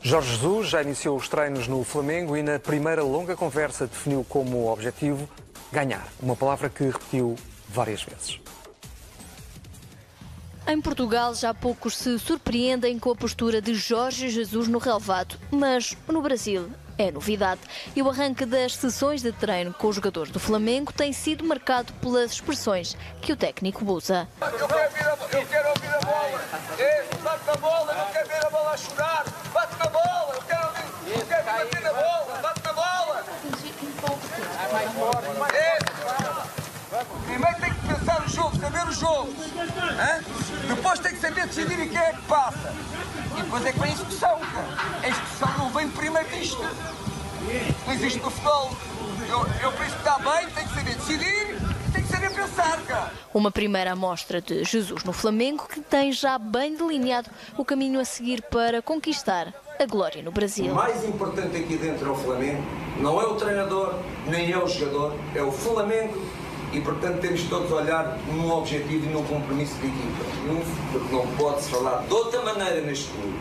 Jorge Jesus já iniciou os treinos no Flamengo e na primeira longa conversa definiu como objetivo ganhar, uma palavra que repetiu várias vezes. Em Portugal já poucos se surpreendem com a postura de Jorge Jesus no relvado, mas no Brasil é novidade. E o arranque das sessões de treino com os jogadores do Flamengo tem sido marcado pelas expressões que o técnico usa. Eu quero ouvir a bola. Bate na bola, eu não quero ver a bola a chorar. Bate na bola, eu quero bater na bola. Bate na bola. Primeiro tem que pensar o jogo, saber o jogo. Depois tem que saber decidir quem é que passa. E depois é que vem a execução. A execução não vem primeiro disto. Não existe no futebol. Eu penso que está bem, tem que saber decidir, tem que saber pensar, cara. Uma primeira amostra de Jesus no Flamengo que tem já bem delineado o caminho a seguir para conquistar a glória no Brasil. O mais importante aqui dentro é o Flamengo, não é o treinador, nem é o jogador, é o Flamengo. E, portanto, temos todos a olhar num objetivo e num compromisso de equipa. Porque não pode-se falar de outra maneira neste clube.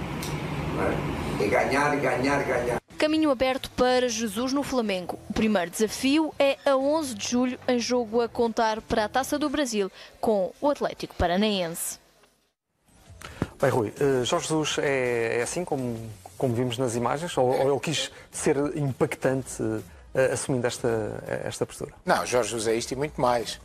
É ganhar, ganhar, ganhar. Caminho aberto para Jesus no Flamengo. O primeiro desafio é a 11 de julho, em jogo a contar para a Taça do Brasil, com o Atlético Paranaense. Bem, Rui, Jorge Jesus é assim como vimos nas imagens? Ou ele quis ser impactante assumindo esta postura? Não, Jorge Jesus é isto e muito mais.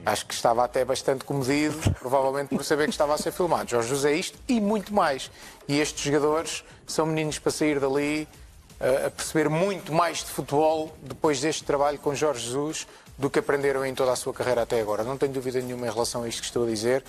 Acho que estava até bastante comedido, provavelmente por saber que estava a ser filmado. Jorge Jesus é isto e muito mais. E estes jogadores são meninos para sair dali a perceber muito mais de futebol depois deste trabalho com Jorge Jesus do que aprenderam em toda a sua carreira até agora. Não tenho dúvida nenhuma em relação a isto que estou a dizer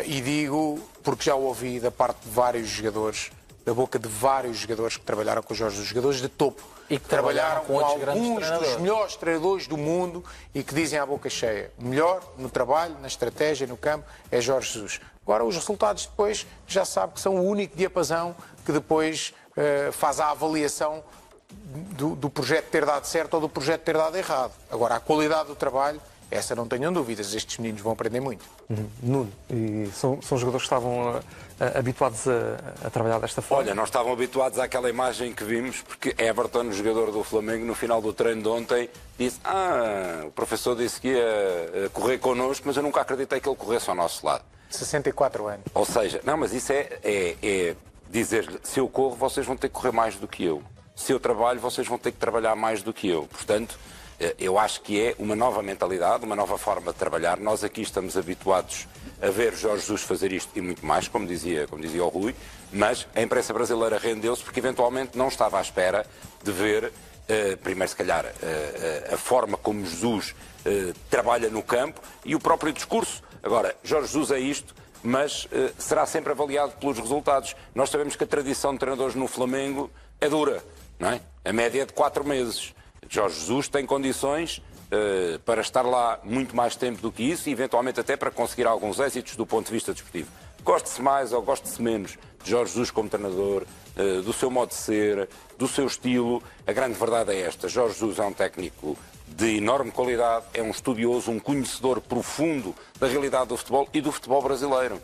e digo porque já o ouvi da parte de vários jogadores, da boca de vários jogadores que trabalharam com o Jorge Jesus, jogadores de topo, e que trabalharam com alguns dos melhores treinadores do mundo e que dizem à boca cheia, o melhor no trabalho, na estratégia, no campo, é Jorge Jesus. Agora, os resultados depois já sabe que são o único diapasão que depois faz a avaliação do projeto ter dado certo ou do projeto ter dado errado. Agora, a qualidade do trabalho, essa não tenham dúvidas, estes meninos vão aprender muito. Nuno, e são jogadores que estavam habituados a trabalhar desta forma? Olha, nós estávamos habituados àquela imagem que vimos, porque Everton, o jogador do Flamengo, no final do treino de ontem, disse: o professor disse que ia correr connosco, mas eu nunca acreditei que ele corresse ao nosso lado. 64 anos. Ou seja, não, mas isso é dizer-lhe: se eu corro, vocês vão ter que correr mais do que eu. Se eu trabalho, vocês vão ter que trabalhar mais do que eu. Portanto, eu acho que é uma nova mentalidade, uma nova forma de trabalhar. Nós aqui estamos habituados a ver Jorge Jesus fazer isto e muito mais, como dizia o Rui, mas a imprensa brasileira rendeu-se porque eventualmente não estava à espera de ver, primeiro se calhar, a forma como Jesus trabalha no campo e o próprio discurso. Agora, Jorge Jesus é isto, mas será sempre avaliado pelos resultados. Nós sabemos que a tradição de treinadores no Flamengo é dura, não é? A média é de 4 meses. Jorge Jesus tem condições para estar lá muito mais tempo do que isso e eventualmente até para conseguir alguns êxitos do ponto de vista desportivo. Goste-se mais ou goste-se menos de Jorge Jesus como treinador, do seu modo de ser, do seu estilo, a grande verdade é esta: Jorge Jesus é um técnico de enorme qualidade, é um estudioso, um conhecedor profundo da realidade do futebol e do futebol brasileiro.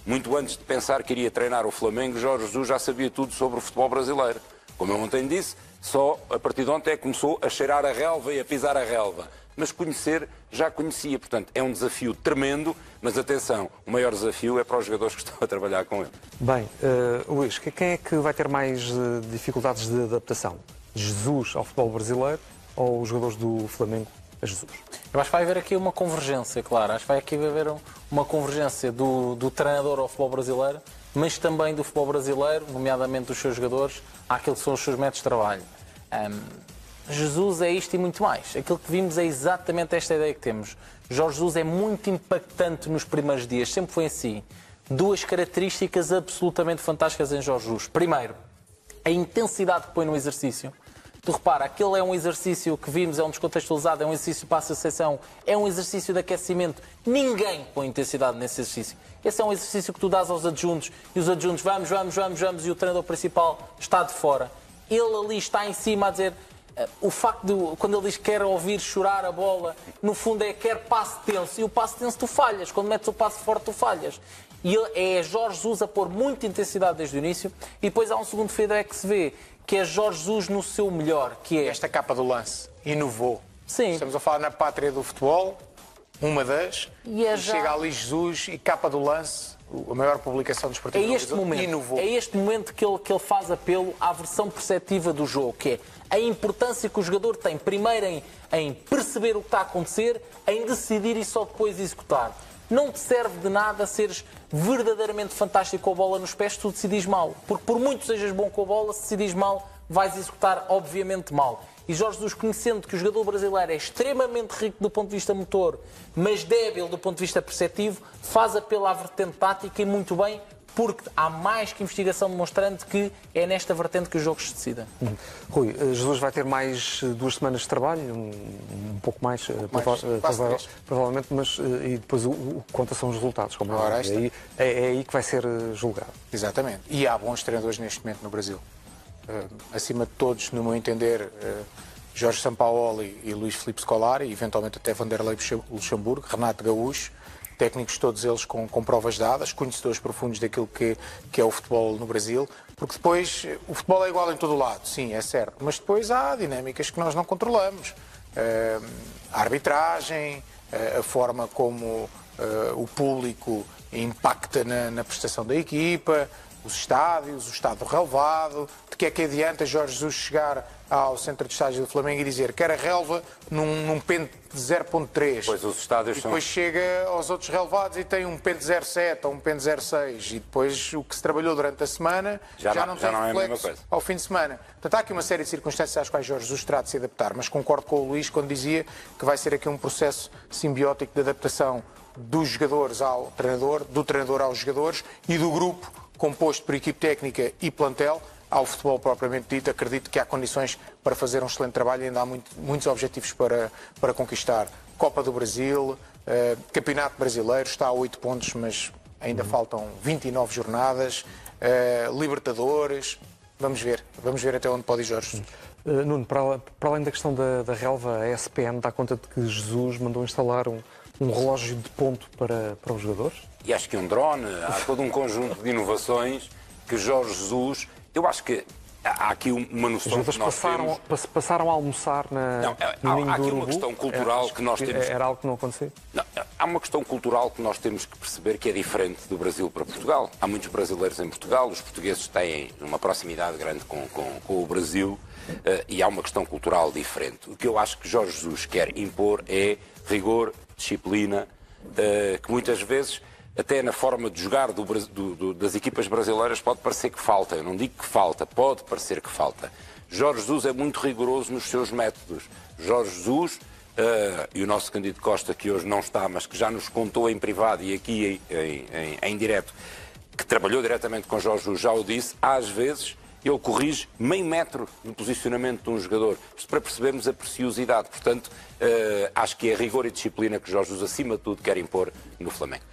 Muito antes de pensar que iria treinar o Flamengo, Jorge Jesus já sabia tudo sobre o futebol brasileiro. Como eu ontem disse, só a partir de ontem começou a cheirar a relva e a pisar a relva. Mas conhecer, já conhecia. Portanto, é um desafio tremendo, mas atenção, o maior desafio é para os jogadores que estão a trabalhar com ele. Bem, Luís, quem é que vai ter mais dificuldades de adaptação? Jesus ao futebol brasileiro ou os jogadores do Flamengo a Jesus? Eu acho que vai haver aqui uma convergência, claro. Acho que vai aqui haver uma convergência do treinador ao futebol brasileiro, mas também do futebol brasileiro, nomeadamente dos seus jogadores, àquilo que são os seus métodos de trabalho. Jesus é isto e muito mais. Aquilo que vimos é exatamente esta ideia que temos. Jorge Jesus é muito impactante nos primeiros dias, sempre foi assim. Duas características absolutamente fantásticas em Jorge Jesus. Primeiro, a intensidade que põe no exercício. Tu repara, aquele é um exercício que vimos, é um descontextualizado, é um exercício para a associação, é um exercício de aquecimento. Ninguém põe intensidade nesse exercício. Esse é um exercício que tu dás aos adjuntos e os adjuntos vamos, e o treinador principal está de fora. Ele ali está em cima a dizer... O facto de, quando ele diz que quer ouvir chorar a bola, no fundo é quer passe tenso. E o passe tenso tu falhas. Quando metes o passe forte tu falhas. E é Jorge Jesus a pôr muita intensidade desde o início. E depois há um segundo feedback que se vê, que é Jorge Jesus no seu melhor, que é... Esta capa do lance inovou. Sim. Estamos a falar na pátria do futebol, uma das, E chega ali Jesus e capa do lance, a maior publicação desportiva É este momento, inovou. é este momento que ele faz apelo à versão perceptiva do jogo, que é a importância que o jogador tem, primeiro em perceber o que está a acontecer, em decidir e só depois executar. Não te serve de nada seres verdadeiramente fantástico com a bola nos pés se tu decidis mal. Porque por muito sejas bom com a bola, se decidis mal, vais executar obviamente mal. E Jorge Jesus, conhecendo que o jogador brasileiro é extremamente rico do ponto de vista motor, mas débil do ponto de vista perceptivo, faz apelo à vertente tática e muito bem, porque há mais que investigação demonstrando que é nesta vertente que os jogos se decidem. Rui, Jesus vai ter mais 2 semanas de trabalho, um pouco mais, provavelmente, mas e depois o que conta são os resultados. Como é aí que vai ser julgado. Exatamente. E há bons treinadores neste momento no Brasil. Acima de todos, no meu entender, Jorge Sampaoli e Luís Filipe Scolari, e eventualmente até Vanderlei Luxemburgo, Renato Gaúcho, técnicos todos eles com provas dadas, conhecedores profundos daquilo que é o futebol no Brasil, porque depois o futebol é igual em todo o lado, sim, é certo, mas depois há dinâmicas que nós não controlamos. A arbitragem, a forma como o público impacta na prestação da equipa, os estádios, o estado do relvado, de que é que adianta Jorge Jesus chegar ao centro de estádio do Flamengo e dizer que era relva num pente de 0.3. Pois os estádios e depois chega aos outros relevados e tem um pente 0.7 ou um pente 0.6 e depois o que se trabalhou durante a semana já não tem reflexo ao fim de semana. Portanto, há aqui uma série de circunstâncias às quais Jorge Jesus terá de se adaptar, mas concordo com o Luís quando dizia que vai ser aqui um processo simbiótico de adaptação dos jogadores ao treinador, do treinador aos jogadores e do grupo composto por equipe técnica e plantel ao futebol propriamente dito. Acredito que há condições para fazer um excelente trabalho e ainda há muitos objetivos para conquistar. Copa do Brasil, Campeonato Brasileiro, está a 8 pontos, mas ainda faltam 29 jornadas, Libertadores, vamos ver até onde pode ir Jorge Jesus. Nuno, para além da questão da relva, a ESPN dá conta de que Jesus mandou instalar um relógio de ponto para os jogadores? E acho que um drone, há todo um conjunto de inovações que Jorge Jesus... Eu acho que há aqui uma noção que nós temos... passaram a almoçar no ninho há do aqui urubu. uma questão cultural que nós temos... Era algo que não acontecia? Não, há uma questão cultural que nós temos que perceber que é diferente do Brasil para Portugal. Há muitos brasileiros em Portugal, os portugueses têm uma proximidade grande com o Brasil e há uma questão cultural diferente. O que eu acho que Jorge Jesus quer impor é rigor, disciplina, que muitas vezes... Até na forma de jogar das equipas brasileiras pode parecer que falta. Eu não digo que falta, pode parecer que falta. Jorge Jesus é muito rigoroso nos seus métodos. Jorge Jesus, e o nosso Cândido Costa, que hoje não está, mas que já nos contou em privado e aqui em direto, que trabalhou diretamente com Jorge Jesus, já o disse, às vezes ele corrige meio metro no posicionamento de um jogador, para percebermos a preciosidade. Portanto, acho que é rigor e disciplina que Jorge Jesus, acima de tudo, quer impor no Flamengo.